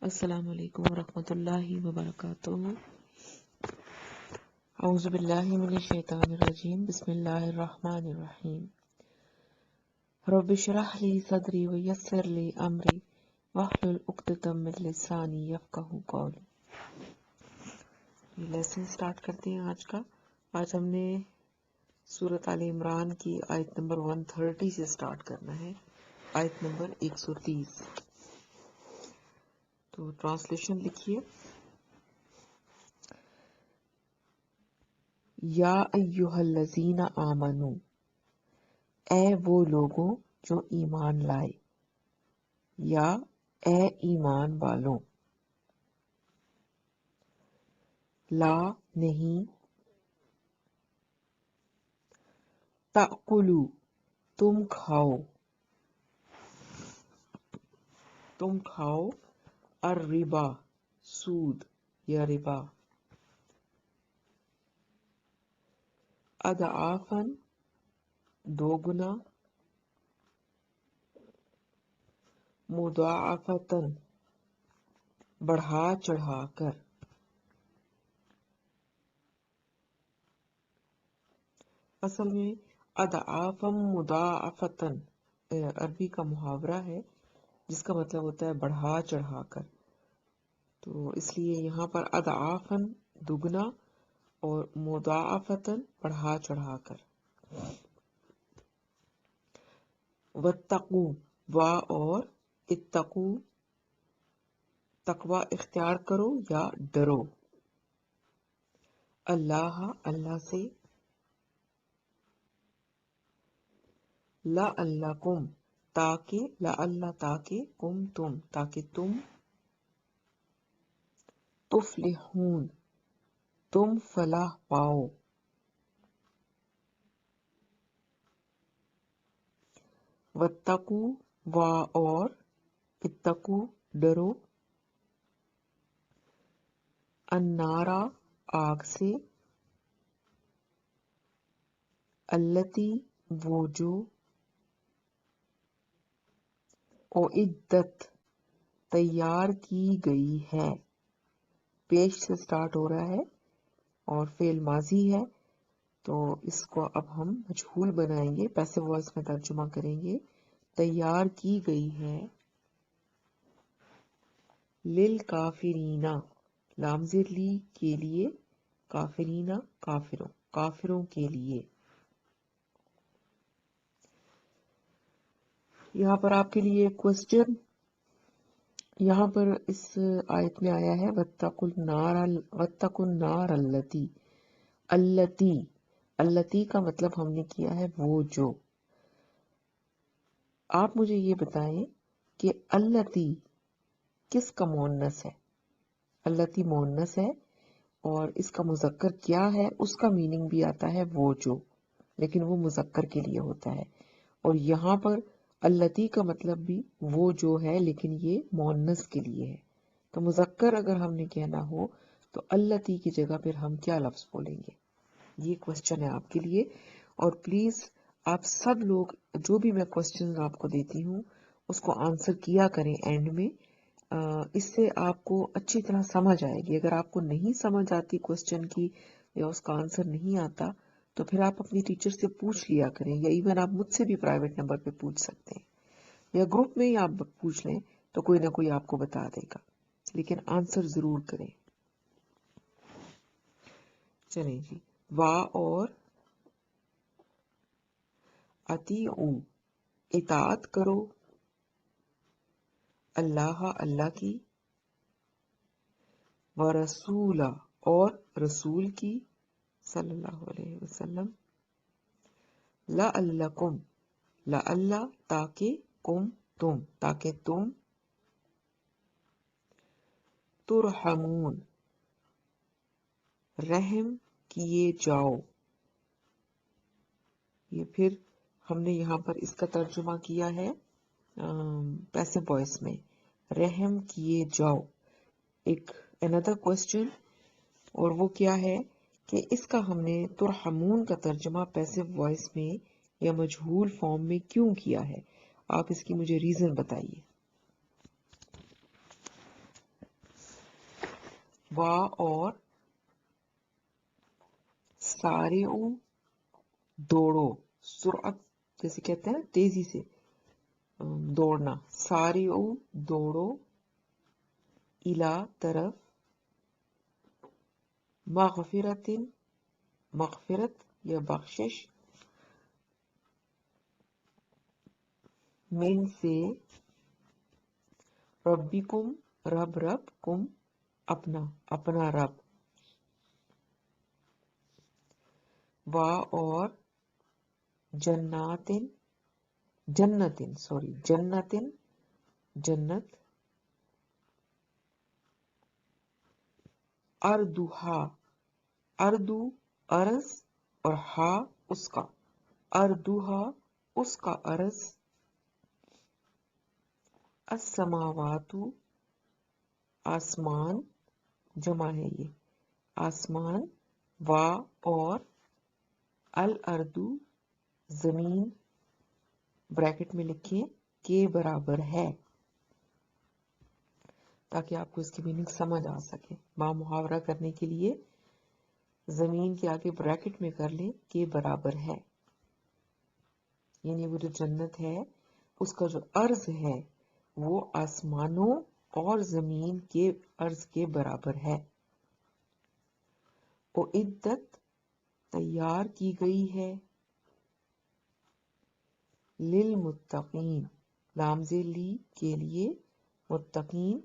السلام علیکم ورحمۃ اللہ وبرکاتہ۔ اعوذ باللہ من الشیطان الرجیم، بسم اللہ الرحمن الرحیم۔ رب اشرح لی صدری ویسر لی امری واحلل عقدۃ من لسانی یفقہوا قولی۔ لیسن سٹارٹ کرتے ہیں آج کا۔ آج ہم نے سورۃ آل عمران کی آیت نمبر 130 سے سٹارٹ کرنا ہے، آیت نمبر 130۔ تو ٹرانسلیشن لکھیے۔ یا ایہا الذین آمنو، اے وہ لوگوں جو ایمان لائے، یا اے ایمان والوں، لا نہیں، تأکلوا تم کھاؤ الربا سود یا ربا، اضعافاً دو گنا، مضاعفتاً بڑھا چڑھا کر، اصل میں اضعافاً مضاعفتاً عربی کا محاورہ ہے جس کا مطلب ہوتا ہے بڑھا چڑھا کر، تو اس لیے یہاں پر اضعافاً دگنا اور مضاعفتاً بڑھا چڑھا کر۔ واتقوا وا اور اتقوا تقوی اختیار کرو یا ڈرو، اللہ سے، لعلکم تاکہ تم تفلحون تم فلاح پاؤ، واتقوا وا اور اتقوا ڈرو، النارا آگ سے، التی وہ جو، اعدت تیار کی گئی ہے، پیش سے سٹارٹ ہو رہا ہے اور فعل ماضی ہے، تو اس کو اب ہم مجہول بنائیں گے، پیسو وائس میں ترجمہ کریں گے۔ تیار کی گئی ہے، للکافرین لام زیر لی کے لیے، کافرین کافروں کے لیے۔ یہاں پر آپ کے لیے کوسچن، یہاں پر اس آیت میں آیا ہے واتقوا النار التی کا مطلب ہم نے کیا ہے وہ جو۔ آپ مجھے یہ بتائیں کہ التی کس کا مؤنث ہے؟ التی مؤنث ہے اور اس کا مذکر کیا ہے؟ اس کا میننگ بھی آتا ہے وہ جو، لیکن وہ مذکر کے لیے ہوتا ہے، اور یہاں پر التی کا مطلب بھی وہ جو ہے لیکن یہ مؤنث کے لیے ہے۔ تو مذکر اگر ہم نے کہنا ہو تو التی کی جگہ پھر ہم کیا لفظ بولیں گے؟ یہ کوسچن ہے آپ کے لیے، اور پلیز آپ سب لوگ جو بھی میں کوسچن آپ کو دیتی ہوں اس کو آنسر کیا کریں اینڈ میں، اس سے آپ کو اچھی طرح سمجھ آئے گی۔ اگر آپ کو نہیں سمجھ آتی کوسچن کی یا اس کا آنسر نہیں آتا تو پھر آپ اپنی ٹیچر سے پوچھ لیا کریں، یا ایون آپ مجھ سے بھی پرائیویٹ نمبر پہ پوچھ سکتے ہیں، یا گروپ میں ہی آپ پوچھ لیں تو کوئی نہ کوئی آپ کو بتا دے گا، لیکن آنسر ضرور کریں۔ چلیں جی، وا اور اطیعوا اطاعت کرو، اللہ کی، ورسول اور رسول کی صلی اللہ علیہ وسلم، لعلکم تاکہ تم ترحمون رحم کیے جاؤ۔ یہ پھر ہم نے یہاں پر اس کا ترجمہ کیا ہے پیسو وائس میں، رحم کیے جاؤ۔ ایک another question، اور وہ کیا ہے کہ اس کا ہم نے ترحمون کا ترجمہ پیسو وائس میں یا مجہول فارم میں کیوں کیا ہے؟ آپ اس کی مجھے ریزن بتائیے۔ وا اور سارعو دوڑو، سرعت جیسے کہتے ہیں تیزی سے دوڑنا، سارعو دوڑو، الا طرف، مغفرت مغفرت یا بخشش، من سے، ربکم رب کم اپنا اپنا رب، وا اور جنتن جنت، اردوہا اردو ارض اور ہا اس کا، اردوہا اس کا ارض، السماوات آسمان جمع ہے یہ آسمان، وا اور الارض زمین بریکٹ میں لکھیں کے برابر ہے تاکہ آپ کو اس کی میننگ سمجھ آ سکے۔ با محاورہ کرنے کے لیے زمین کے آگے بریکٹ میں کر لیں کے برابر ہے، یعنی وہ جو جنت ہے اس کا جو عرض ہے وہ آسمانوں اور زمین کے عرض کے برابر ہے۔ اعدت تیار کی گئی ہے، للمتقین لامزلی کے لیے، متقین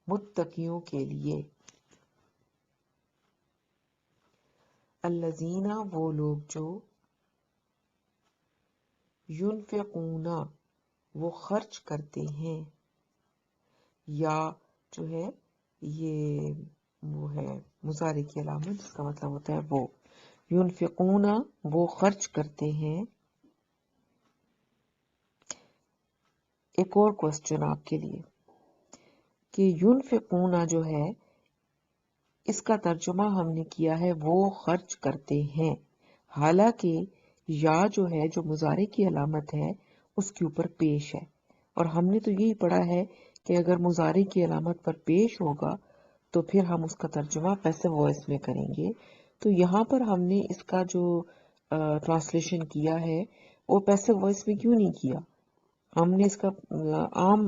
متقیوں کے لیے، الذین وہ لوگ جو، ينفقون وہ خرچ کرتے ہیں، یا جو ہے یہ وہ ہے مضارع کی علامت جس کا مطلب ہوتا ہے وہ، ينفقون وہ خرچ کرتے ہیں۔ ایک اور کوسچن آپ کے لیے کہ ينفقون جو ہے اس کا ترجمہ ہم نے کیا ہے وہ خرچ کرتے ہیں، حالانکہ یا جو ہے جو مضارع کی علامت ہے اس کے اوپر پیش ہے، اور ہم نے تو یہی پڑھا ہے کہ اگر مضارع کی علامت پر پیش ہوگا تو پھر ہم اس کا ترجمہ پیسو وائس میں کریں گے۔ تو یہاں پر ہم نے اس کا جو ٹرانسلیشن کیا ہے وہ پیسو وائس میں کیوں نہیں کیا، ہم نے اس کا عام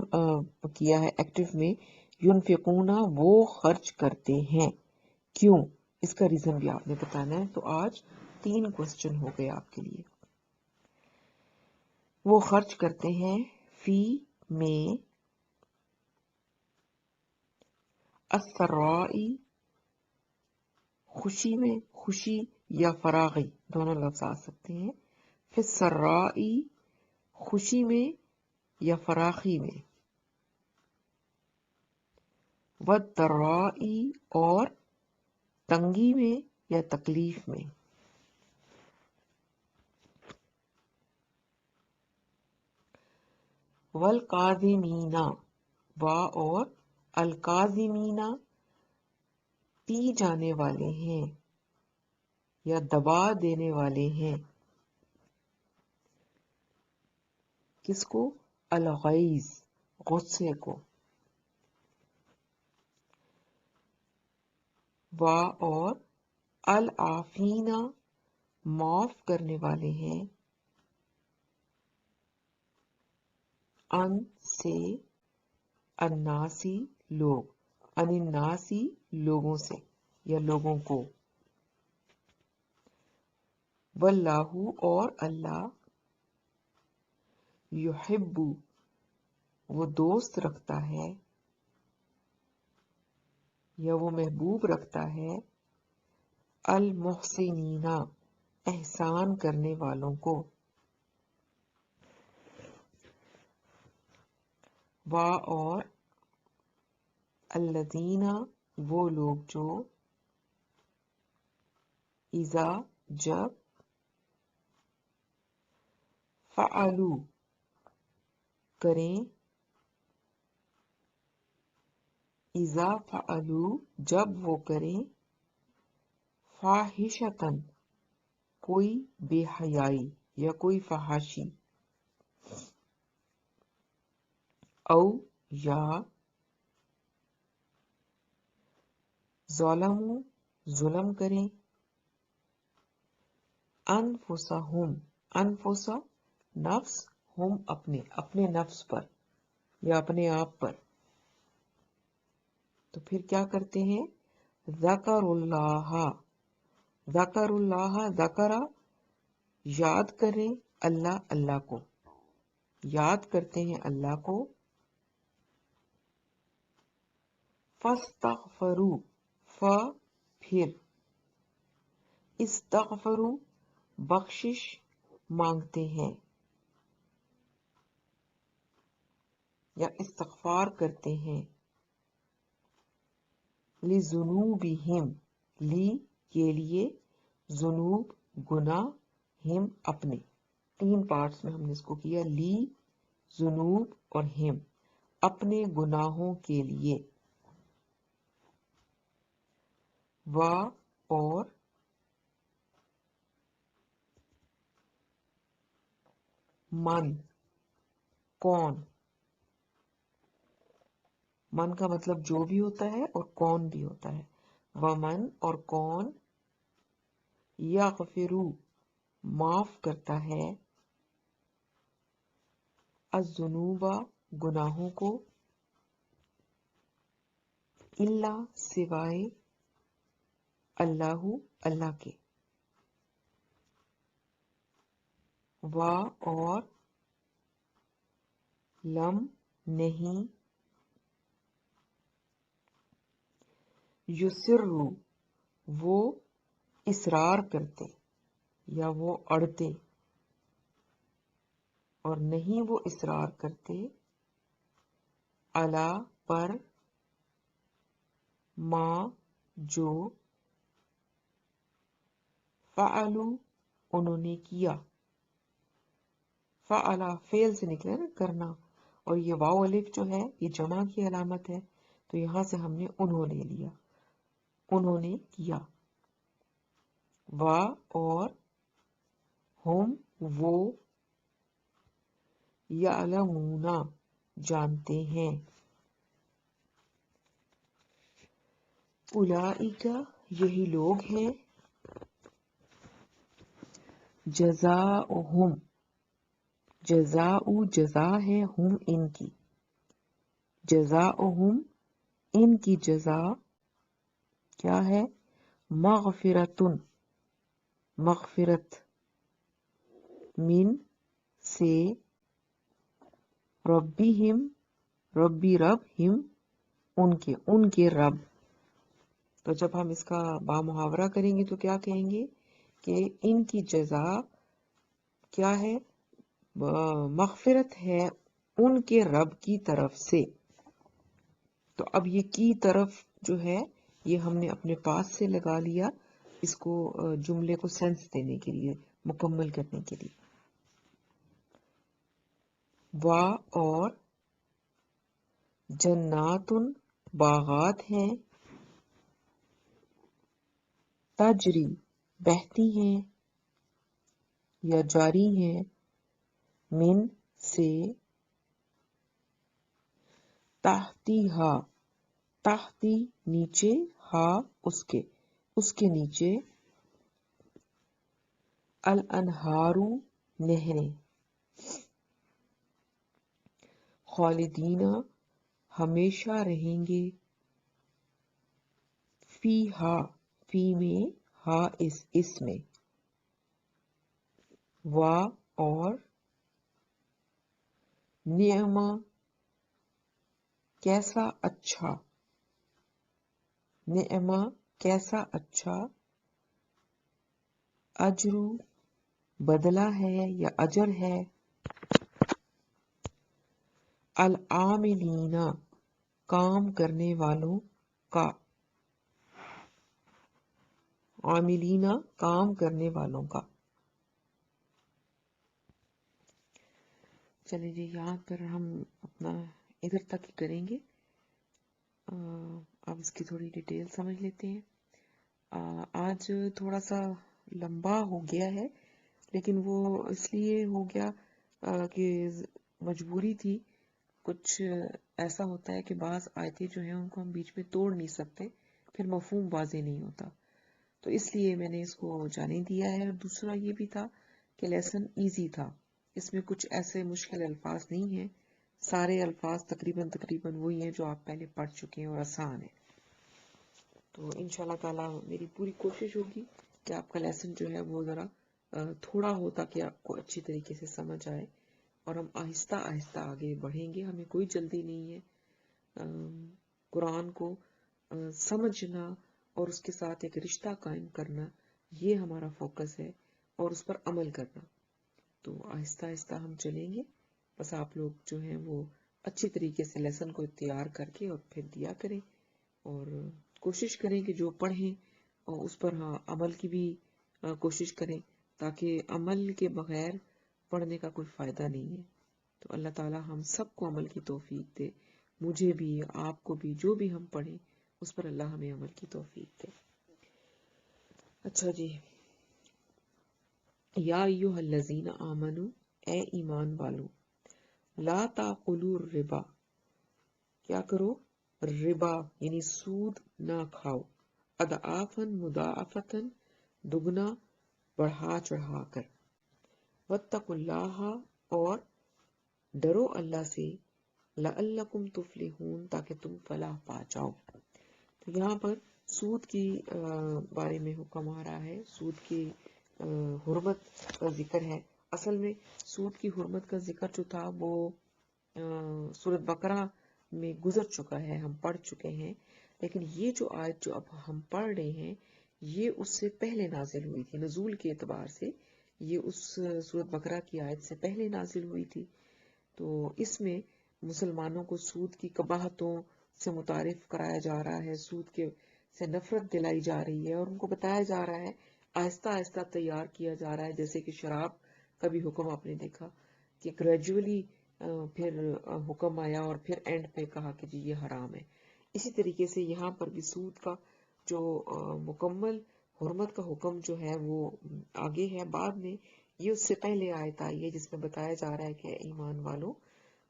کیا ہے ایکٹیو میں، ينفقون وہ خرچ کرتے ہیں، کیوں، اس کا ریزن بھی آپ نے بتانا ہے۔ تو آج 3 کوسچن ہو گئے آپ کے لیے۔ وہ خرچ کرتے ہیں، فی میں، السرائی خوشی میں، خوشی یا فراغی دونوں لفظ آ سکتے ہیں، فی السرائی خوشی میں یا فراخی میں، والضرائی اور تنگی میں یا تکلیف میں، والکاظمین وا اور الکاظمین پی جانے والے ہیں یا دبا دینے والے ہیں، کس کو، الغیظ غصے کو، وا اور العافین معاف کرنے والے ہیں، ان سے، الناسی لوگ، ان الناسی لوگوں سے یا لوگوں کو، واللہ اور اللہ، یحب وہ دوست رکھتا ہے یا وہ محبوب رکھتا ہے، المحسنین احسان کرنے والوں کو، وا اور الذین وہ لوگ جو، اذا جب، فعلوا کریں، اذا فعلوا جب وہ کریں، فاحشتن کوئی بے حیائی یا کوئی فحاشی، او یا ظلموا ظلم کریں، انفسہم انفسا نفس، ہم اپنے نفس پر یا اپنے آپ پر، تو پھر کیا کرتے ہیں؟ ذکر اللہ ذکر اللہ ذکرہ یاد کریں اللہ کو، یاد کرتے ہیں اللہ کو، فاستغفروا پھر استغفروا بخشش مانگتے ہیں یا استغفار کرتے ہیں، لذنوبہم لی کے لیے، ذنوب گناہ، ہم اپنے، تین پارٹس میں ہم نے اس کو کیا، لی ذنوب اور ہم اپنے گناہوں کے لیے، وا اور من کون، من کا مطلب جو بھی ہوتا ہے اور کون بھی ہوتا ہے، ومن اور کون، یغفرو معاف کرتا ہے، الذنوب گناہوں کو، الا سوائے، اللہ کے، وا اور لم نہیں، یسروا وہ اصرار کرتے یا وہ اڑتے، اور نہیں وہ اصرار کرتے، علی پر، ما جو، فعلوا انہوں نے کیا، فعلا فعل سے نکلا نا کرنا، اور یہ واو الف جو ہے یہ جمع کی علامت ہے، تو یہاں سے ہم نے انہوں نے لیا، انہوں نے کیا، وا اور ہم وہ، یعلمون جانتے ہیں، اولئک یہی لوگ ہیں، جزاؤہم جزاؤ جزا ہے، ہم ان کی، جزاؤہم ان کی جزا کیا ہے، مغفرتن مغفرت، من سے، ربہم ربی رب، ہم ان کے رب، تو جب ہم اس کا با محاورہ کریں گے تو کیا کہیں گے کہ ان کی جزا کیا ہے، مغفرت ہے ان کے رب کی طرف سے، تو اب یہ کی طرف جو ہے یہ ہم نے اپنے پاس سے لگا لیا، اس کو جملے کو سینس دینے کے لیے، مکمل کرنے کے لیے، وا اور جناتن باغات ہیں، تجری بہتی ہیں یا جاری ہیں، من سے، تحتی ہا تحتی نیچے، ہا اس کے نیچے، الانہارو نہریں، خالدین ہمیشہ رہیں گے، فی ہا فی میں، ہا اس میں، وا اور نعم کیسا اچھا، نعم کیسا اچھا، اجرو بدلہ ہے یا اجر ہے، العاملین کام کرنے والوں کا، عاملین کام کرنے والوں کا، چلیں جی یہاں پر ہم اپنا ادھر تک ہی کریں گے، اب اس کی تھوڑی ڈیٹیل سمجھ لیتے ہیں، آج تھوڑا سا لمبا ہو گیا ہے، لیکن وہ اس لیے ہو گیا کہ مجبوری تھی، کچھ ایسا ہوتا ہے کہ بعض آیتیں جو ہیں ان کو ہم بیچ میں توڑ نہیں سکتے، پھر مفہوم واضح نہیں ہوتا. تو اس لیے میں نے اس کو جانے دیا ہے. اور دوسرا یہ بھی تھا کہ لیسن ایزی تھا، اس میں کچھ ایسے مشکل الفاظ نہیں ہیں، سارے الفاظ تقریباً وہی ہیں جو آپ پہلے پڑھ چکے ہیں اور آسان ہیں. تو انشاءاللہ تعالیٰ میری پوری کوشش ہوگی کہ آپ کا لیسن جو ہے وہ ذرا تھوڑا ہو تاکہ آپ کو اچھی طریقے سے سمجھ آئے، اور ہم آہستہ آہستہ آگے بڑھیں گے. ہمیں کوئی جلدی نہیں ہے. قرآن کو سمجھنا اور اس کے ساتھ ایک رشتہ قائم کرنا، یہ ہمارا فوکس ہے، اور اس پر عمل کرنا. تو آہستہ آہستہ ہم چلیں گے. بس آپ لوگ جو ہیں وہ اچھی طریقے سے لیسن کو تیار کر کے اور پھر دیا کریں، اور کوشش کریں کہ جو پڑھیں اور اس پر عمل کی بھی کوشش کریں، تاکہ عمل کے بغیر پڑھنے کا کوئی فائدہ نہیں ہے. تو اللہ تعالی ہم سب کو عمل کی توفیق دے، مجھے بھی، آپ کو بھی، جو بھی ہم پڑھیں اس پر اللہ ہمیں عمل کی توفیق دے. اچھا جی، یا ایھا الذین آمنوا، اے ایمان والو، لا تاکلوا الربا، کیا کرو؟ ربا یعنی سود نہ کھاؤ، اضعافا مضاعفتا، دگنا بڑھا چڑھا کر، واتقوا اللہ، اور ڈرو اللہ سے، لعلکم تفلحون، تاکہ تم فلاح پا جاؤ. تو یہاں پر سود کی بارے میں حکم آ رہا ہے، سود کی حرمت کا ذکر ہے. اصل میں سود کی حرمت کا ذکر جو تھا وہ سورۃ بقرہ میں گزر چکا ہے، ہم پڑھ چکے ہیں. لیکن یہ جو آیت جو اب ہم پڑھ رہے ہیں یہ اس سے پہلے نازل ہوئی تھی، نزول کے اعتبار سے یہ اس سورۃ بقرہ کی آیت سے پہلے نازل ہوئی تھی. تو اس میں مسلمانوں کو سود کی قباحتوں سے متعارف کرایا جا رہا ہے، سود کے سے نفرت دلائی جا رہی ہے، اور ان کو بتایا جا رہا ہے، آہستہ آہستہ تیار کیا جا رہا ہے. جیسے کہ شراب کا بھی حکم آپ نے دیکھا کہ گریجولی پھر حکم آیا اور پھر اینڈ پہ کہا کہ جی یہ حرام ہے. اسی طریقے سے یہاں پر بھی سود کا جو مکمل حرمت کا حکم جو ہے وہ آگے ہے، بعد میں. یہ اس سے پہلے آیت آئی ہے جس میں بتایا جا رہا ہے کہ ایمان والو،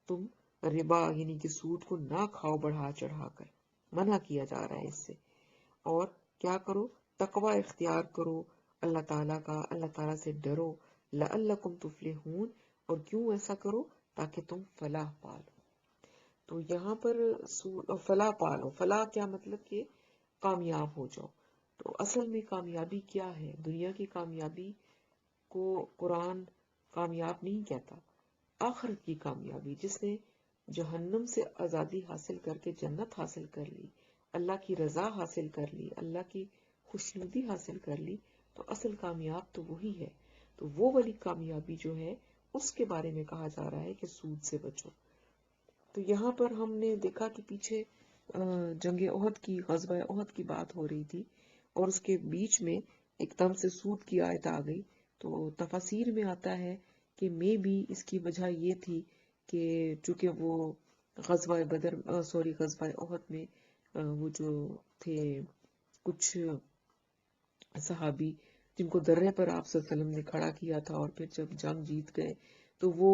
تم ربا یعنی کہ سود کو نہ کھاؤ بڑھا چڑھا کر، منع کیا جا رہا ہے اس سے. اور کیا کرو؟ تقوی اختیار کرو اللہ تعالیٰ کا، اللہ تعالیٰ سے ڈرو، لعلکم تفلحون، اور کیوں ایسا کرو؟ تاکہ تم فلاح پالو. تو یہاں پر فلاح پالو، فلاح کیا مطلب کہ کامیاب ہو جاؤ. تو اصل میں کامیابی کیا ہے؟ دنیا کی کامیابی کو قرآن کامیاب نہیں کہتا، آخرت کی کامیابی. جس نے جہنم سے آزادی حاصل کر کے جنت حاصل کر لی، اللہ کی رضا حاصل کر لی، اللہ کی خوشنودی حاصل کر لی، تو اصل کامیاب تو وہی ہے. تو وہ والی کامیابی جو ہے اس کے بارے میں کہا جا رہا ہے کہ سود سے بچو. تو یہاں پر ہم نے دیکھا کہ پیچھے جنگ احد کی، غزوہ احد کی بات ہو رہی تھی، اور اس کے بیچ میں ایک دم سے سود کی آیت آ گئی. تو تفاسیر میں آتا ہے کہ بھی اس کی وجہ یہ تھی کہ چونکہ وہ غزوہ احد میں وہ جو تھے کچھ صحابی جن کو درے پر آپ صلی اللہ علیہ وسلم نے کھڑا کیا تھا، اور پھر جب جنگ جیت گئے تو وہ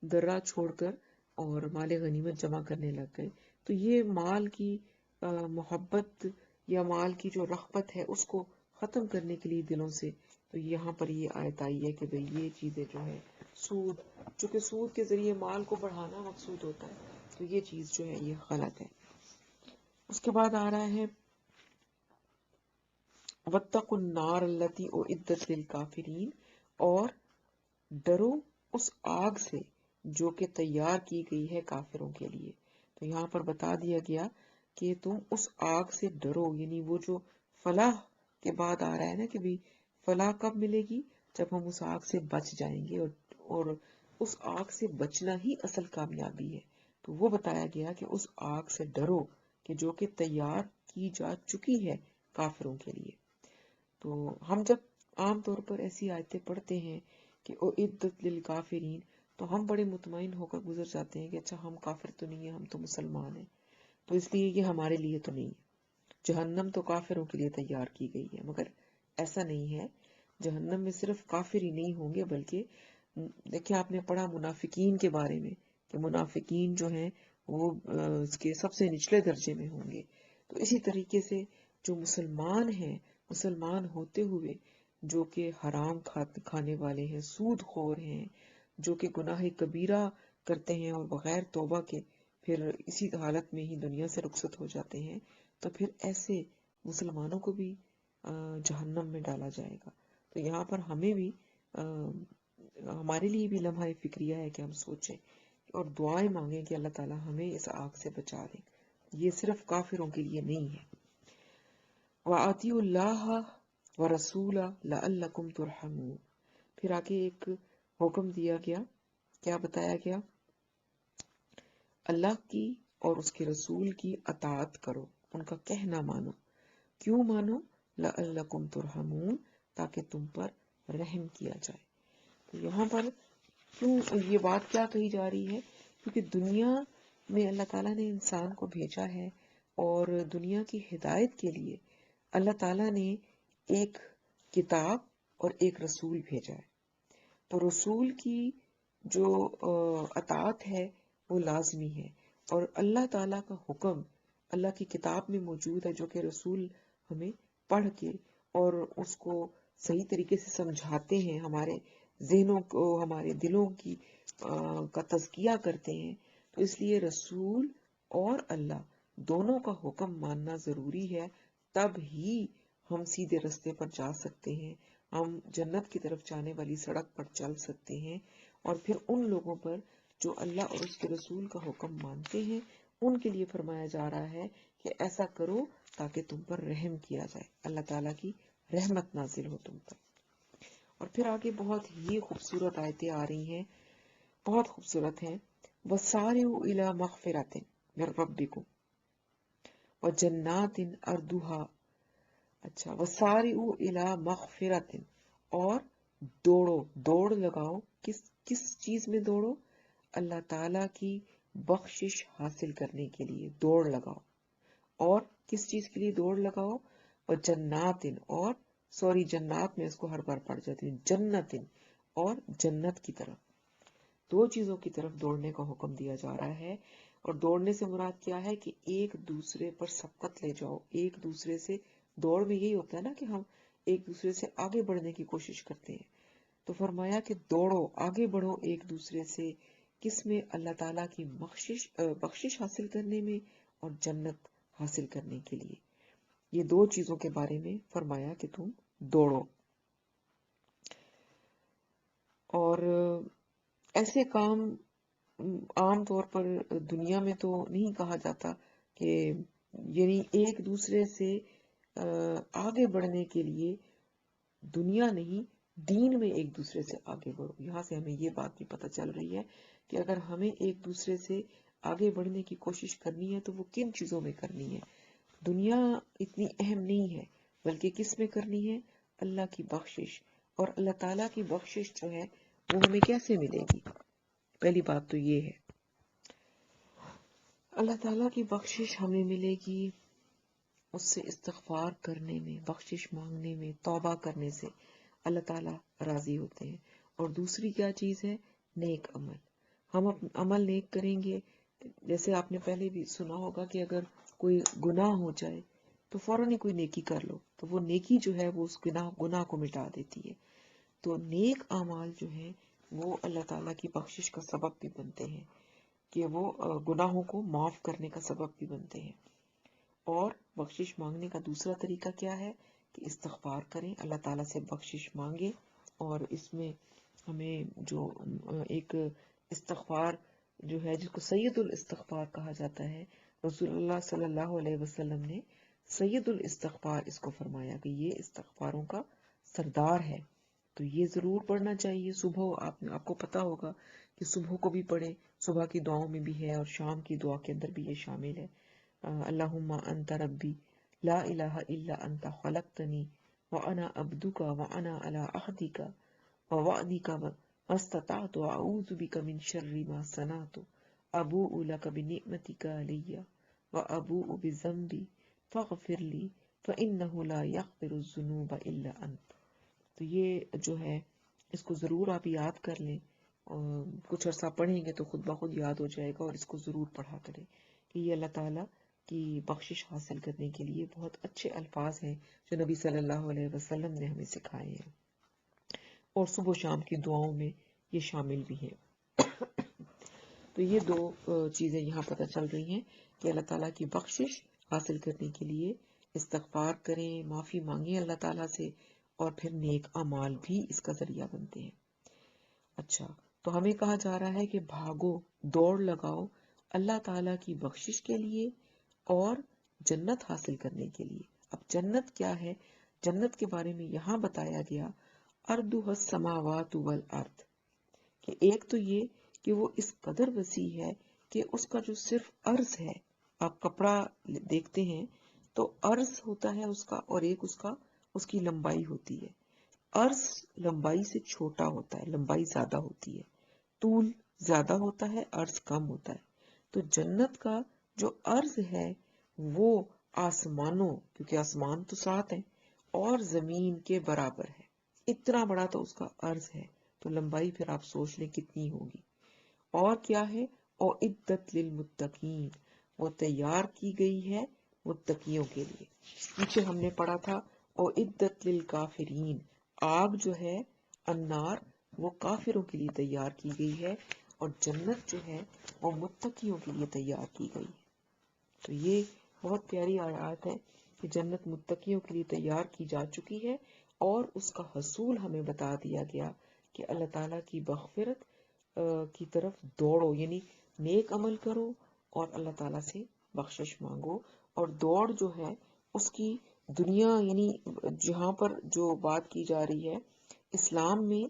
درہ چھوڑ کر اور مال غنیمت جمع کرنے لگ گئے. تو یہ مال کی محبت یا مال کی جو رغبت ہے اس کو ختم کرنے کے لیے دلوں سے، تو یہاں پر یہ آیت آئی ہے کہ بھئی یہ چیزیں جو ہے سود، چونکہ سود کے ذریعے مال کو بڑھانا مقصود ہوتا ہے، تو یہ چیز جو ہے یہ غلط ہے. اس کے بعد آ رہا ہے واتقوا النار التی اعدت للکافرین، اور ڈرو اس آگ سے جو کہ تیار کی گئی ہے کافروں کے لیے. تو یہاں پر بتا دیا گیا کہ تم اس آگ سے ڈرو، یعنی وہ جو فلاح کے بعد آ رہا ہے نا کہ بھی فلاح کب ملے گی؟ جب ہم اس آگ سے بچ جائیں گے، اور اس آگ سے بچنا ہی اصل کامیابی ہے. تو وہ بتایا گیا کہ اس آگ سے ڈرو کہ جو کہ تیار کی جا چکی ہے کافروں کے لیے. تو ہم جب عام طور پر ایسی آیتیں پڑھتے ہیں کہ اعدت للکافرین، تو ہم بڑے مطمئن ہو کر گزر جاتے ہیں کہ اچھا ہم کافر تو نہیں ہیں، ہم تو مسلمان ہیں، تو اس لیے یہ ہمارے لیے تو نہیں ہے. جہنم تو کافروں کے لیے تیار کی گئی ہے، مگر ایسا نہیں ہے. جہنم میں صرف کافر ہی نہیں ہوں گے، بلکہ دیکھیں آپ نے پڑھا منافقین کے بارے میں کہ منافقین جو ہیں وہ اس کے سب سے نچلے درجے میں ہوں گے. تو اسی طریقے سے جو مسلمان ہیں، مسلمان ہوتے ہوئے جو کہ حرام کھانے والے ہیں، سود خور ہیں، جو کہ گناہ کبیرہ کرتے ہیں اور بغیر توبہ کے پھر اسی حالت میں ہی دنیا سے رخصت ہو جاتے ہیں، تو پھر ایسے مسلمانوں کو بھی جہنم میں ڈالا جائے گا۔ تو یہاں پر ہمیں بھی ہمارے لیے بھی لمحہ فکریہ ہے کہ ہم سوچیں اور دعائیں مانگیں کہ اللہ تعالیٰ ہمیں اس آگ سے بچا دیں۔ یہ صرف کافروں کے لیے نہیں ہے۔ وَأَطِيعُوا اللَّهَ وَرَسُولَهُ لَعَلَّكُمْ تُرْحَمُونَ، پھر آگے ایک حکم دیا گیا، کیا بتایا گیا؟ اللہ کی اور اس کے رسول کی اطاعت کرو، ان کا کہنا مانو۔ کیوں مانو؟ لَعَلَّكُمْ تُرْحَمُونَ، تاکہ تم پر رحم کیا جائے۔ تو یہاں پر کیوں یہ بات کیا کہی جا رہی ہے؟ کیونکہ دنیا میں اللہ تعالیٰ نے انسان کو بھیجا ہے اور دنیا کی ہدایت کے لیے اللہ تعالیٰ نے ایک کتاب اور ایک رسول بھیجا ہے۔ تو رسول کی جو اطاعت ہے وہ لازمی ہے، اور اللہ تعالیٰ کا حکم اللہ کی کتاب میں موجود ہے جو کہ رسول ہمیں پڑھ کے اور اس کو صحیح طریقے سے سمجھاتے ہیں، ہمارے ذہنوں کو، ہمارے دلوں کی کا تزکیہ کرتے ہیں۔ تو اس لیے رسول اور اللہ دونوں کا حکم ماننا ضروری ہے، تب ہی ہم سیدھے رستے پر جا سکتے ہیں، ہم جنت کی طرف جانے والی سڑک پر چل سکتے ہیں۔ اور پھر ان لوگوں پر جو اللہ اور اس کے رسول کا حکم مانتے ہیں، ان کے لیے فرمایا جا رہا ہے کہ ایسا کرو تاکہ تم پر رحم کیا جائے، اللہ تعالیٰ کی رحمت نازل ہو تم پر۔ اور پھر آگے بہت ہی خوبصورت آیتیں آ رہی ہیں، بہت خوبصورت ہیں۔ وَسَارِعُوا إِلَى مَغْفِرَةٍ مِّن رَّبِّكُمْ وَجَنَّاتٍ أَرْضُهَا، اچھا، وَسَارِعُوا إِلَى مَغْفِرَةٍ، اور دوڑ لگاؤ، کس چیز میں دوڑو؟ اللہ تعالیٰ کی بخشش حاصل کرنے کے لیے دوڑ لگاؤ۔ اور کس چیز کے لیے دوڑ لگاؤ؟ وَجَنَّاتٍ، اور جنات میں اس کو ہر بار پڑھ جاتی ہے، جنتن، اور جنت کی طرف، دو چیزوں کی طرف دوڑنے کا حکم دیا جا رہا ہے۔ اور دوڑنے سے مراد کیا ہے کہ ایک دوسرے پر سبقت لے جاؤ، ایک دوسرے سے، دوڑ میں یہی ہوتا ہے نا کہ ہم ایک دوسرے سے آگے بڑھنے کی کوشش کرتے ہیں، تو فرمایا کہ دوڑو، آگے بڑھو ایک دوسرے سے، کس میں؟ اللہ تعالیٰ کی بخشش حاصل کرنے میں اور جنت حاصل کرنے کے لیے۔ یہ دو چیزوں کے بارے میں فرمایا کہ تم دوڑو۔ اور ایسے کام عام طور پر دنیا میں تو نہیں کہا جاتا کہ، یعنی ایک دوسرے سے آگے بڑھنے کے لیے دنیا نہیں، دین میں ایک دوسرے سے آگے بڑھو۔ یہاں سے ہمیں یہ بات بھی پتہ چل رہی ہے کہ اگر ہمیں ایک دوسرے سے آگے بڑھنے کی کوشش کرنی ہے تو وہ کن چیزوں میں کرنی ہے؟ دنیا اتنی اہم نہیں ہے، بلکہ کس میں کرنی ہے؟ اللہ کی بخشش۔ اور اللہ تعالیٰ کی بخشش جو ہے وہ ہمیں کیسے ملے گی؟ پہلی بات تو یہ ہے، اللہ تعالیٰ کی بخشش ہمیں ملے گی اس سے استغفار کرنے میں، بخشش مانگنے میں، توبہ کرنے سے اللہ تعالیٰ راضی ہوتے ہیں۔ اور دوسری کیا چیز ہے؟ نیک عمل۔ ہم عمل نیک کریں گے، جیسے آپ نے پہلے بھی سنا ہوگا کہ اگر کوئی گناہ ہو جائے تو فوراً ہی کوئی نیکی کر لو، تو وہ نیکی جو ہے وہ اس گناہ کو مٹا دیتی ہے۔ تو نیک اعمال جو ہیں وہ اللہ تعالیٰ کی بخشش کا سبب بھی بنتے ہیں، کہ وہ گناہوں کو معاف کرنے کا سبب بھی بنتے ہیں۔ اور بخشش مانگنے کا دوسرا طریقہ کیا ہے؟ کہ استغفار کریں، اللہ تعالیٰ سے بخشش مانگیں۔ اور اس میں ہمیں جو ایک استغفار جو ہے جس کو سید الاستغفار کہا جاتا ہے، رسول اللہ صلی اللہ علیہ وسلم نے سید الاستغفار اس کو فرمایا کہ یہ استغفاروں کا سردار ہے۔ تو یہ ضرور پڑھنا چاہیے صبح، آپ کو پتا ہوگا کہ صبح کو بھی پڑھیں، صبح کی دعاؤں میں بھی ہے اور شام کی دعا کے اندر بھی یہ شامل ہے۔ اللہم انت ربی لا الہ الا انت خلقتنی وانا عبدک وانا علی عہدک ووعدک واستطعت واعوذ بک من شر ما صنعت ابوء لک بنعمتک علی وابوء بذنبی فاغفر لی فانہ لا یغفر الذنوب الا انت۔ تو یہ جو ہے اس کو ضرور آپ یاد کر لیں، کچھ عرصہ پڑھیں گے تو خود بخود یاد ہو جائے گا، اور اس کو ضرور پڑھا کریں کہ یہ اللہ تعالیٰ کی بخشش حاصل کرنے کے لیے بہت اچھے الفاظ ہیں جو نبی صلی اللہ علیہ وسلم نے ہمیں سکھائے ہیں، اور صبح و شام کی دعاؤں میں یہ شامل بھی ہیں۔ تو یہ دو چیزیں یہاں پتہ چل رہی ہیں کہ اللہ تعالیٰ کی بخشش حاصل کرنے کے لیے استغفار کریں، معافی مانگیں اللہ تعالیٰ سے، اور پھر نیک اعمال بھی اس کا ذریعہ بنتے ہیں۔ اچھا، تو ہمیں کہا جا رہا ہے کہ بھاگو، دوڑ لگاؤ اللہ تعالیٰ کی بخشش کے لیے اور جنت حاصل کرنے کے لیے۔ اب جنت کیا ہے؟ جنت کے بارے میں یہاں بتایا گیا اردھها السماوات والارض، کہ ایک تو یہ کہ وہ اس قدر وسیع ہے کہ اس کا جو صرف عرض ہے، آپ کپڑا دیکھتے ہیں تو عرض ہوتا ہے اس کا، اور ایک اس کی لمبائی ہوتی ہے۔ عرض لمبائی سے چھوٹا ہوتا ہے، لمبائی زیادہ ہوتی ہے، طول زیادہ ہوتا ہے، عرض کم ہوتا ہے۔ تو جنت کا جو عرض ہے وہ آسمانوں، کیونکہ آسمان تو 7 ہیں، اور زمین کے برابر ہے، اتنا بڑا تو اس کا عرض ہے، تو لمبائی پھر آپ سوچ لیں کتنی ہوگی۔ اور کیا ہے؟ اعدت للمتقین، وہ تیار کی گئی ہے متقیوں کے لیے۔ پیچھے ہم نے پڑھا تھا اعدت للکافرین، آگ جو ہے النار وہ کافروں کے لیے تیار کی گئی ہے، اور جنت جو ہے وہ متقیوں کے لیے تیار کی گئی ہے۔ تو یہ بہت پیاری آیات ہے کہ جنت متقیوں کے لیے تیار کی جا چکی ہے، اور اس کا حصول ہمیں بتا دیا گیا کہ اللہ تعالیٰ کی مغفرت کی طرف دوڑو، یعنی نیک عمل کرو اور اللہ تعالیٰ سے بخشش مانگو۔ اور دوڑ جو ہے اس کی دنیا، یعنی جہاں پر جو بات کی جا رہی ہے اسلام میں،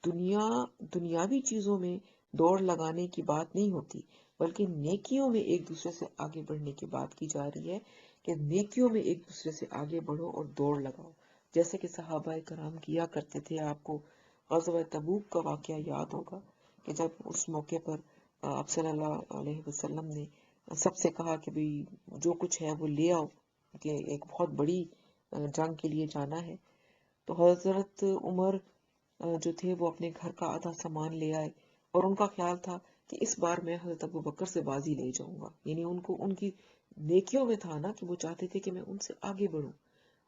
دنیاوی چیزوں میں دوڑ لگانے کی بات نہیں ہوتی، بلکہ نیکیوں میں ایک دوسرے سے آگے بڑھنے کی بات کی جا رہی ہے کہ نیکیوں میں ایک دوسرے سے آگے بڑھو اور دوڑ لگاؤ، جیسے کہ صحابہ کرام کیا کرتے تھے۔ آپ کو غزوہ تبوک کا واقعہ یاد ہوگا کہ جب اس موقع پر آپ صلی اللہ علیہ وسلم نے سب سے کہا کہ بھئی جو کچھ ہے وہ لے آؤ، کہ ایک بہت بڑی جنگ کے لیے جانا ہے، تو حضرت عمر جو تھے وہ اپنے گھر کا آدھا سامان لے آئے، اور ان کا خیال تھا کہ اس بار میں حضرت ابو بکر سے بازی لے جاؤں گا، یعنی ان کی نیکیوں میں تھا نا کہ وہ چاہتے تھے کہ میں ان سے آگے بڑھوں۔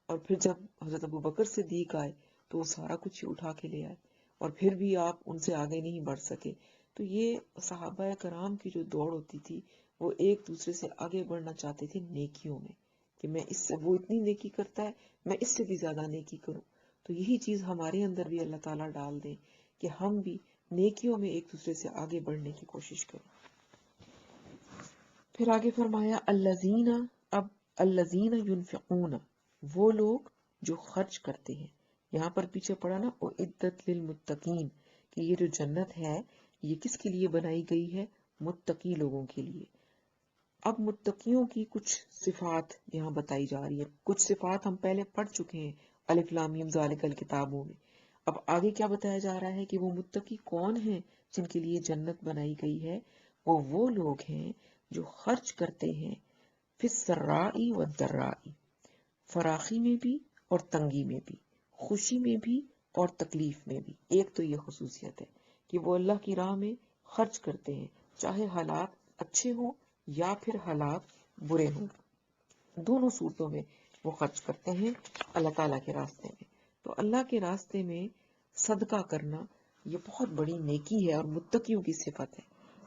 اور پھر جب حضرت ابو بکر صدیق آئے تو وہ سارا کچھ ہی اٹھا کے لے آئے، اور پھر بھی آپ ان سے آگے نہیں بڑھ سکے۔ تو یہ صحابہ کرام کی جو دوڑ ہوتی تھی وہ ایک دوسرے سے آگے بڑھنا چاہتے تھے نیکیوں میں، کہ میں اس سے، وہ اتنی نیکی کرتا ہے میں اس سے بھی زیادہ نیکی کروں۔ تو یہی چیز ہمارے اندر بھی اللہ تعالیٰ ڈال دیں کہ ہم بھی نیکیوں میں ایک دوسرے سے آگے بڑھنے کی کوشش کریں۔ پھر آگے فرمایا الذین، اب الذین ینفقون، وہ لوگ جو خرچ کرتے ہیں۔ یہاں پر پیچھے پڑا نا اعدت للمتقین، کہ یہ جو جنت ہے یہ کس کے لیے بنائی گئی ہے؟ متقی لوگوں کے لیے۔ اب متقیوں کی کچھ صفات یہاں بتائی جا رہی ہے، کچھ صفات ہم پہلے پڑھ چکے ہیں الف لام میم ذالک الکتابوں میں۔ اب آگے کیا بتایا جا رہا ہے کہ وہ متقی کون ہیں جن کے لیے جنت بنائی گئی ہے؟ وہ لوگ ہیں جو خرچ کرتے ہیں فی السراء والضراء، فراخی میں بھی اور تنگی میں بھی، خوشی میں بھی اور تکلیف میں بھی۔ ایک تو یہ خصوصیت ہے کہ وہ اللہ کی راہ میں خرچ کرتے ہیں، چاہے حالات اچھے ہوں یا پھر حالات برے ہوں، دونوں صورتوں میں وہ خرچ کرتے ہیں اللہ تعالیٰ کے راستے میں۔ تو اللہ کے راستے میں صدقہ کرنا یہ بہت بڑی نیکی ہے اور متقیوں کی صفت ہے۔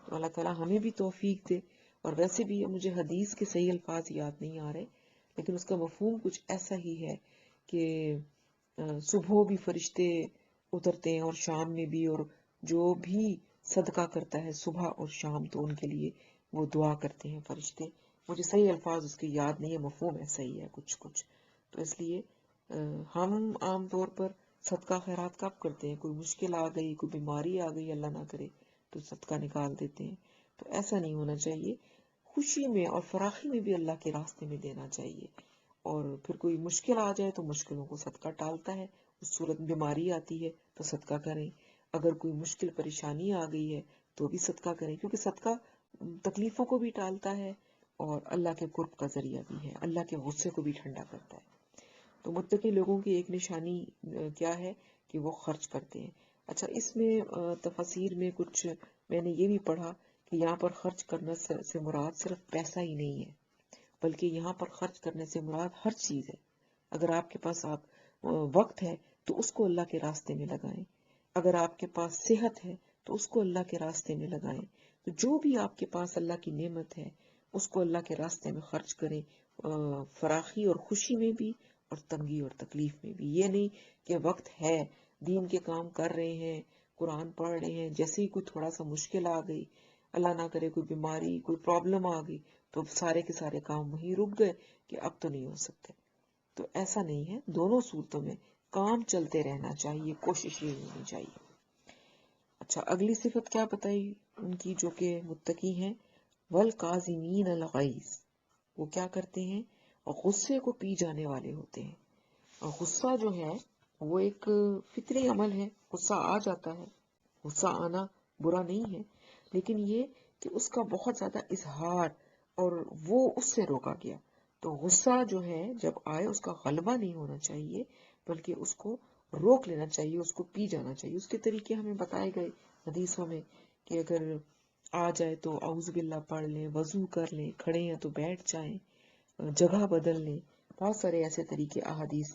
تو اللہ تعالیٰ ہمیں بھی توفیق دے۔ اور ویسے بھی مجھے حدیث کے صحیح الفاظ یاد نہیں آ رہے، لیکن اس کا مفہوم کچھ ایسا ہی ہے کہ صبح بھی فرشتے اترتے ہیں اور شام میں بھی، اور جو بھی صدقہ کرتا ہے صبح اور شام تو ان کے لیے وہ دعا کرتے ہیں فرشتے۔ مجھے صحیح الفاظ اس کے یاد نہیں ہے، مفہوم ایسا ہی ہے کچھ۔ تو اس لیے ہم عام طور پر صدقہ خیرات کب کرتے ہیں؟ کوئی مشکل آ گئی، کوئی بیماری آ گئی اللہ نہ کرے تو صدقہ نکال دیتے ہیں۔ تو ایسا نہیں ہونا چاہیے، خوشی میں اور فراخی میں بھی اللہ کے راستے میں دینا چاہیے۔ اور پھر کوئی مشکل آ جائے تو مشکلوں کو صدقہ ٹالتا ہے، اس صورت بیماری آتی ہے تو صدقہ کریں، اگر کوئی مشکل پریشانی آ گئی ہے تو بھی صدقہ کریں، کیونکہ صدقہ تکلیفوں کو بھی ٹالتا ہے اور اللہ کے قرب کا ذریعہ بھی ہے، اللہ کے غصے کو بھی ٹھنڈا کرتا ہے۔ تو متقی لوگوں کی ایک نشانی کیا ہے کہ وہ خرچ کرتے ہیں۔ اچھا، اس میں تفاسیر میں کچھ میں نے یہ بھی پڑھا کہ یہاں پر خرچ کرنا سے مراد صرف پیسہ ہی نہیں ہے، بلکہ یہاں پر خرچ کرنے سے مراد ہر چیز ہے۔ اگر آپ کے پاس وقت ہے تو اس کو اللہ کے راستے میں لگائیں، اگر آپ کے پاس صحت ہے تو اس کو اللہ کے راستے میں لگائیں، تو جو بھی آپ کے پاس اللہ کی نعمت ہے اس کو اللہ کے راستے میں خرچ کریں، فراخی اور خوشی میں بھی اور تنگی اور تکلیف میں بھی۔ یہ نہیں کہ وقت ہے، دین کے کام کر رہے ہیں، قرآن پڑھ رہے ہیں، جیسے ہی کوئی تھوڑا سا مشکل آ گئی، اللہ نہ کرے کوئی بیماری، کوئی پرابلم آ گئی، تو سارے کے سارے کام وہیں رک گئے کہ اب تو نہیں ہو سکتے۔ تو ایسا نہیں ہے، دونوں صورتوں میں کام چلتے رہنا چاہیے، کوشش یہ ہونی چاہیے۔ اچھا، اگلی صفت کیا بتائی ان کی جو کہ متقی ہیں؟ والکاظمین الغیظ، وہ کیا کرتے ہیں؟ غصے کو پی جانے والے ہوتے ہیں۔ اور غصہ جو ہے وہ ایک فطری عمل ہے، غصہ آ جاتا ہے، غصہ آنا برا نہیں ہے، لیکن یہ کہ اس کا بہت زیادہ اظہار اور وہ اس سے روکا گیا۔ تو غصہ جو ہے جب آئے اس کا غلبہ نہیں ہونا چاہیے، بلکہ اس کو روک لینا چاہیے، اس کو پی جانا چاہیے۔ اس کے طریقے ہمیں بتائے گئے حدیثوں میں کہ اگر آ جائے تو اعوذ باللہ پڑھ لیں، وضو کر لیں، کھڑے ہیں تو بیٹھ جائیں، جگہ بدل لیں۔ بہت سارے ایسے طریقے احادیث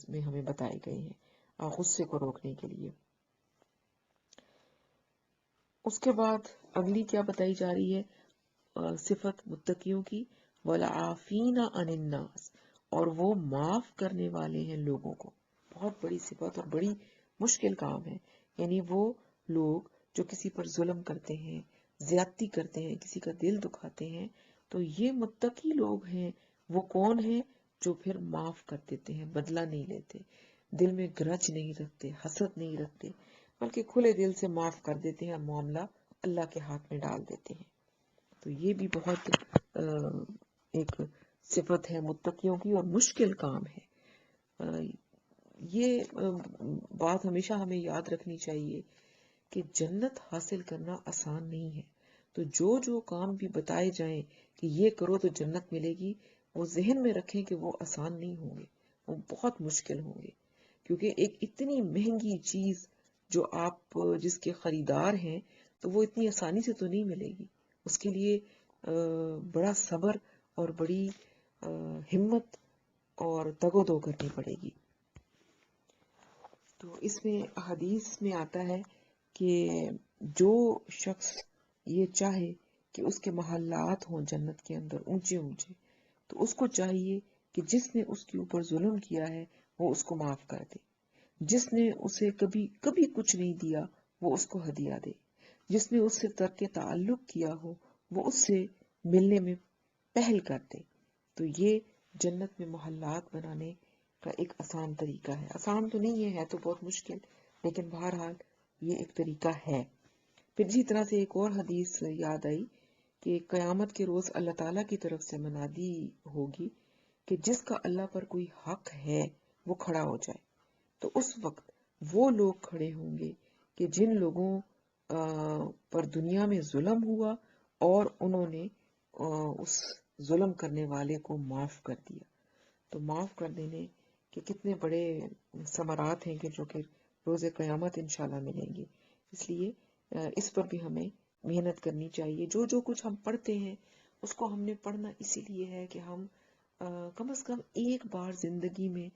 میں ہمیں بتائے گئے ہیں غصے کو روکنے کے لیے۔ اس کے بعد اگلی کیا بتائی جا رہی ہے صفت متقیوں کی؟ والعافین عن الناس، اور وہ معاف کرنے والے ہیں لوگوں کو۔ بہت بڑی صفت اور بڑی مشکل کام ہے، یعنی وہ لوگ جو کسی پر ظلم کرتے ہیں، زیادتی کرتے ہیں، کسی کا دل دکھاتے ہیں، تو یہ متقی لوگ ہیں۔ وہ کون ہیں؟ جو پھر معاف کر دیتے ہیں، بدلہ نہیں لیتے، دل میں گرج نہیں رکھتے، حسد نہیں رکھتے، بلکہ کھلے دل سے معاف کر دیتے ہیں، معاملہ اللہ کے ہاتھ میں ڈال دیتے ہیں۔ تو یہ بھی بہت ایک صفت ہے متقیوں کی اور مشکل کام ہے۔ یہ بات ہمیشہ ہمیں یاد رکھنی چاہیے کہ جنت حاصل کرنا آسان نہیں ہے۔ تو جو کام بھی بتائے جائیں کہ یہ کرو تو جنت ملے گی، وہ ذہن میں رکھیں کہ وہ آسان نہیں ہوں گے، وہ بہت مشکل ہوں گے، کیونکہ ایک اتنی مہنگی چیز جو آپ جس کے خریدار ہیں تو وہ اتنی آسانی سے تو نہیں ملے گی، اس کے لیے بڑا صبر اور بڑی ہمت اور تگ و دو کرنی پڑے گی۔ تو اس میں حدیث میں آتا ہے کہ جو شخص یہ چاہے کہ اس کے محلات ہوں جنت کے اندر اونچے اونچے، تو اس کو چاہیے کہ جس نے اس کے اوپر ظلم کیا ہے وہ اس کو معاف کر دے، جس نے اسے کبھی کبھی کچھ نہیں دیا وہ اس کو ہدیہ دے، جس نے اس سے ترک تعلق کیا ہو وہ اس سے ملنے میں پہل کر دے۔ تو یہ جنت میں محلات بنانے کا ایک آسان طریقہ ہے، آسان تو نہیں ہے تو بہت مشکل، لیکن بہرحال یہ ایک طریقہ ہے۔ پھر اسی طرح سے ایک اور حدیث یاد آئی کہ قیامت کے روز اللہ تعالیٰ کی طرف سے منادی ہوگی کہ جس کا اللہ پر کوئی حق ہے وہ کھڑا ہو جائے۔ تو اس وقت وہ لوگ کھڑے ہوں گے کہ جن لوگوں پر دنیا میں ظلم ہوا اور انہوں نے اس ظلم کرنے والے کو معاف کر دیا۔ تو معاف کر دینے کے کتنے بڑے ثمرات ہیں کہ جو کہ روز قیامت انشاءاللہ ملیں گے۔ اس لیے اس پر بھی ہمیں محنت کرنی چاہیے۔ جو کچھ ہم پڑھتے ہیں اس کو ہم نے پڑھنا اسی لیے ہے کہ ہم کم از کم ایک بار زندگی میں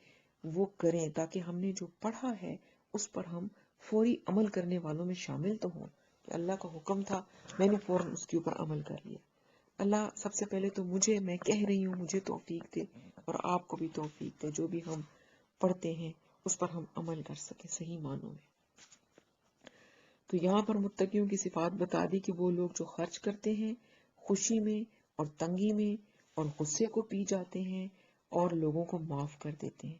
وہ کریں، تاکہ ہم نے جو پڑھا ہے اس پر ہم فوری عمل کرنے والوں میں شامل تو ہوں کہ اللہ کا حکم تھا، میں نے فوراً اس کے اوپر عمل کر لیا۔ اللہ سب سے پہلے تو میں کہہ رہی ہوں، مجھے توفیق دے اور آپ کو بھی توفیق دے، جو بھی ہم پڑھتے ہیں اس پر ہم عمل کر سکیں صحیح معنوں میں۔ تو یہاں پر متقیوں کی صفات بتا دی کہ وہ لوگ جو خرچ کرتے ہیں خوشی میں اور تنگی میں اور غصے کو پی جاتے ہیں اور لوگوں کو معاف کر دیتے ہیں۔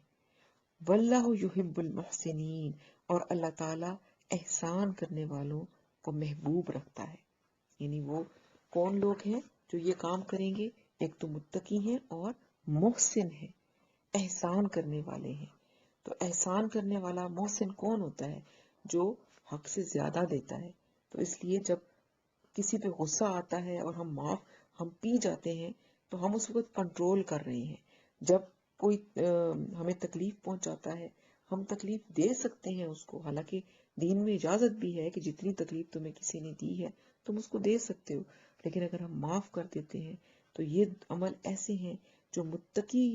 واللہ یحب المحسنین، اور اللہ تعالیٰ احسان کرنے والوں کو محبوب رکھتا ہے۔ یعنی وہ کون لوگ ہیں جو یہ کام کریں گے؟ ایک تو متقی ہیں اور محسن ہیں، احسان کرنے والے ہیں۔ تو احسان کرنے والا محسن کون ہوتا ہے؟ جو حق سے زیادہ دیتا ہے۔ تو اس لیے جب کسی پہ غصہ آتا ہے اور ہم پی جاتے ہیں تو ہم اس وقت کنٹرول کر رہے ہیں۔ جب کوئی ہمیں تکلیف پہنچاتا ہے ہم تکلیف دے سکتے ہیں اس کو، حالانکہ دین میں اجازت بھی ہے کہ جتنی تکلیف تمہیں کسی نے دی ہے تم اس کو دے سکتے ہو، لیکن اگر ہم معاف کر دیتے ہیں تو یہ عمل ایسے ہیں جو متقی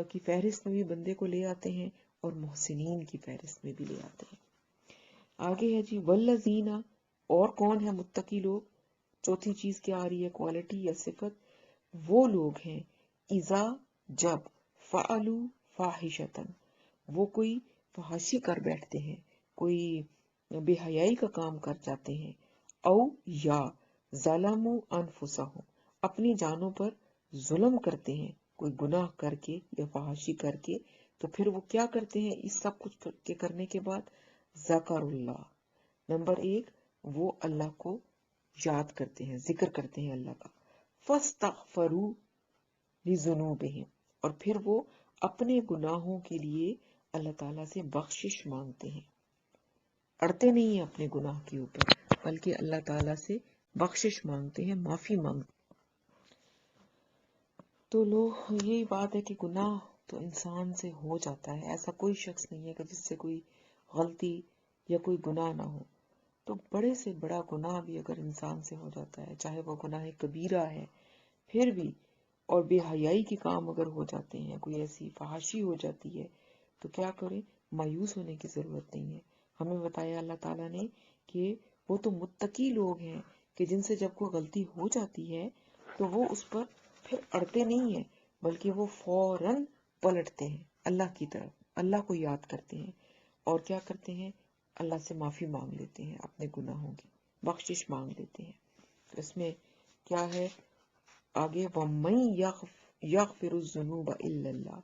کی فہرست میں بھی بندے کو لے آتے ہیں اور محسنین کی فہرست میں بھی لے آتے ہیں۔ آگے ہے جی والذین، اور کون ہے متقی لوگ؟ چوتھی چیز کیا آ رہی ہے، کوالٹی یا صفت؟ وہ لوگ ہیں اذا، جب، فعلوا فاحشتن، وہ کوئی فحاشی کر بیٹھتے ہیں، کوئی بے حیائی کا کام کر جاتے ہیں، او یا ظلموا انفسہم، اپنی جانوں پر ظلم کرتے ہیں، کوئی گناہ کر کے یا فحاشی کر کے، تو پھر وہ کیا کرتے ہیں اس سب کچھ کے کرنے کے بعد؟ ذکر اللہ، نمبر 1 وہ اللہ کو یاد کرتے ہیں، ذکر کرتے ہیں اللہ کا، فاستغفروا لذنوبہم، اور پھر وہ اپنے گناہوں کے لیے اللہ تعالیٰ سے بخشش مانگتے ہیں، اڑتے نہیں ہیں اپنے گناہ کے اوپر، بلکہ اللہ تعالیٰ سے بخشش مانگتے ہیں، معافی مانگتے ہیں۔ تو لوگ یہی بات ہے کہ گناہ تو انسان سے ہو جاتا ہے، ایسا کوئی شخص نہیں ہے کہ جس سے کوئی غلطی یا کوئی گناہ نہ ہو، تو بڑے سے بڑا گناہ بھی اگر انسان سے ہو جاتا ہے، چاہے وہ گناہ کبیرہ ہے پھر بھی، اور بے حیائی کے کام اگر ہو جاتے ہیں، کوئی ایسی فحاشی ہو جاتی ہے، تو کیا کریں؟ مایوس ہونے کی ضرورت نہیں ہے۔ ہمیں بتایا اللہ تعالیٰ نے کہ وہ تو متقی لوگ ہیں کہ جن سے جب کوئی غلطی ہو جاتی ہے تو وہ اس پر پھر اڑتے نہیں ہیں، بلکہ وہ فوراً پلٹتے ہیں اللہ کی طرف، اللہ کو یاد کرتے ہیں، اور کیا کرتے ہیں؟ اللہ سے معافی مانگ لیتے ہیں، اپنے گناہوں کی بخشش مانگ لیتے ہیں۔ تو اس میں کیا ہے آگے؟ وَمَن یغفر الذنوب الا اللہ،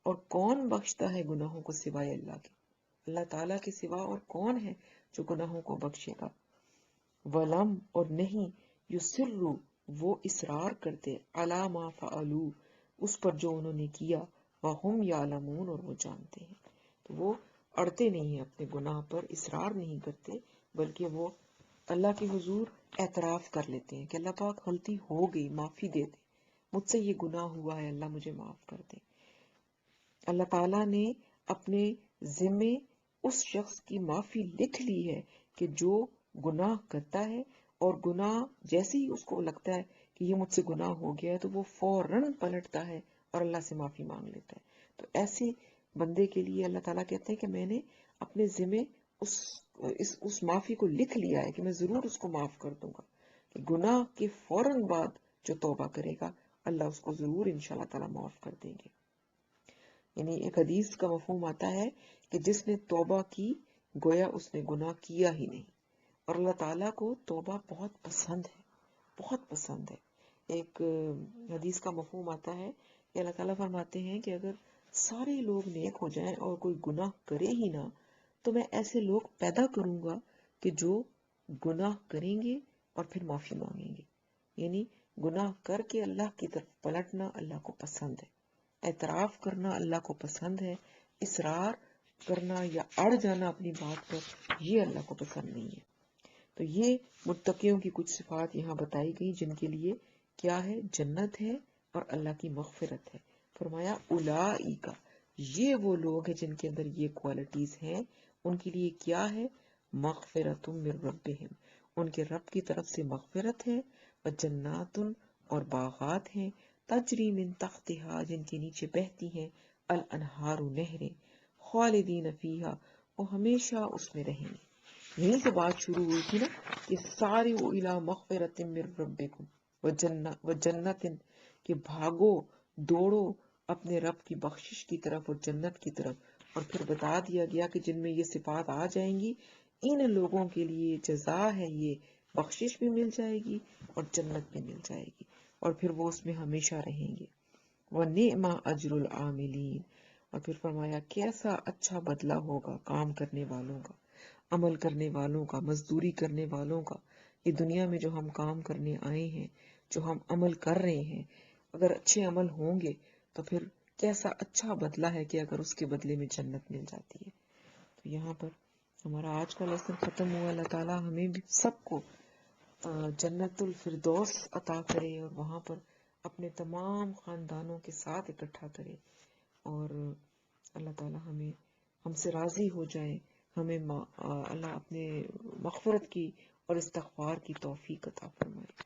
اور کون بخشتا ہے گناہوں کو سوائے اللہ کے؟ اللہ تعالیٰ کے سوا اور کون ہے جو گناہوں کو بخشے گا؟ ولم، اور نہیں، یسروا، وہ اصرار کرتے، علی ما فعلوا، اس پر جو انہوں نے کیا، وہم یعلمون، اور وہ جانتے ہیں۔ تو وہ اڑتے نہیں ہیں اپنے گناہ پر، اصرار نہیں کرتے، بلکہ وہ اللہ کے حضور اعتراف کر لیتے ہیں کہ اللہ پاک غلطی ہو گئی، معافی دے دے، مجھ سے یہ گناہ ہوا ہے، اللہ مجھے معاف کر دے۔ اللہ تعالیٰ نے اپنے ذمے اس شخص کی معافی لکھ لی ہے کہ جو گناہ کرتا ہے، اور گناہ جیسے ہی اس کو لگتا ہے کہ یہ مجھ سے گناہ ہو گیا ہے تو وہ فوراً پلٹتا ہے اور اللہ سے معافی مانگ لیتا ہے۔ تو ایسے بندے کے لیے اللہ تعالیٰ کہتے ہیں کہ میں نے اپنے ذمے اس معافی کو لکھ لیا ہے کہ میں ضرور اس کو معاف کر دوں گا، کہ گناہ کے فوراً بعد جو توبہ کرے گا اللہ اس کو ضرور انشاءاللہ تعالیٰ معاف کر دیں گے۔ یعنی ایک حدیث کا مفہوم آتا ہے کہ جس نے توبہ کی گویا اس نے گناہ کیا ہی نہیں، اور اللہ تعالیٰ کو توبہ بہت پسند ہے، بہت پسند ہے۔ ایک حدیث کا مفہوم آتا ہے کہ اللہ تعالیٰ فرماتے ہیں کہ اگر سارے لوگ نیک ہو جائیں اور کوئی گناہ کرے ہی نہ، تو میں ایسے لوگ پیدا کروں گا کہ جو گناہ کریں گے اور پھر معافی مانگیں گے۔ یعنی گناہ کر کے اللہ کی طرف پلٹنا اللہ کو پسند ہے، اعتراف کرنا اللہ کو پسند ہے، اصرار کرنا یا اڑ جانا اپنی بات پر یہ اللہ کو پسند نہیں ہے۔ تو یہ متقیوں کی کچھ صفات یہاں بتائی گئی جن کے لیے کیا ہے؟ جنت ہے اور اللہ کی مغفرت ہے۔ فرمایا اولئک، یہ وہ لوگ ہیں جن کے اندر یہ کوالٹیز ہیں، ان کے لیے کیا ہے؟ مغفرۃ من ربہم، ان کے رب کی طرف سے مغفرت ہے، وجنات، اور باغات ہیں، تجری من تحتہا، جن کے نیچے بہتی ہیں، الانہار، نہریں، خالدین فیہا، وہ ہمیشہ اس میں رہیں گے۔ یہیں سے بات شروع ہوئی تھی نا کہ سارعوا الی مغفرۃ من ربکم وجنت، کہ بھاگو دوڑو اپنے رب کی بخشش کی طرف اور جنت کی طرف، اور پھر بتا دیا گیا کہ جن میں یہ صفات آ جائیں گی ان لوگوں کے لیے جزا ہے، یہ بخشش بھی مل جائے گی اور جنت بھی مل جائے گی، اور پھر وہ اس میں ہمیشہ رہیں گے۔ وَنِعْمَ أَجْرُ الْعَامِلِينَ، اور پھر فرمایا کیسا اچھا بدلہ ہوگا کام کرنے والوں کا، عمل کرنے والوں کا، مزدوری کرنے والوں کا۔ یہ دنیا میں جو ہم کام کرنے آئے ہیں، جو ہم عمل کر رہے ہیں، اگر اچھے عمل ہوں گے تو پھر کیسا اچھا بدلہ ہے کہ اگر اس کے بدلے میں جنت مل جاتی ہے۔ تو یہاں پر ہمارا آج کا لیسن ختم ہوا۔ اللہ تعالیٰ ہمیں بھی سب کو جنت الفردوس عطا کرے اور وہاں پر اپنے تمام خاندانوں کے ساتھ اکٹھا کرے، اور اللہ تعالیٰ ہم سے راضی ہو جائے، ہمیں اللہ اپنے مغفرت کی اور استغفار کی توفیق عطا فرمائے.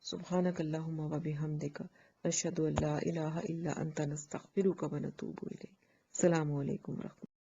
سبحانک اللہم و بحمدک نشہد ان لا الہ الا انت نستغفرک و نتوب الیک. السلام علیکم ورحمۃ اللہ.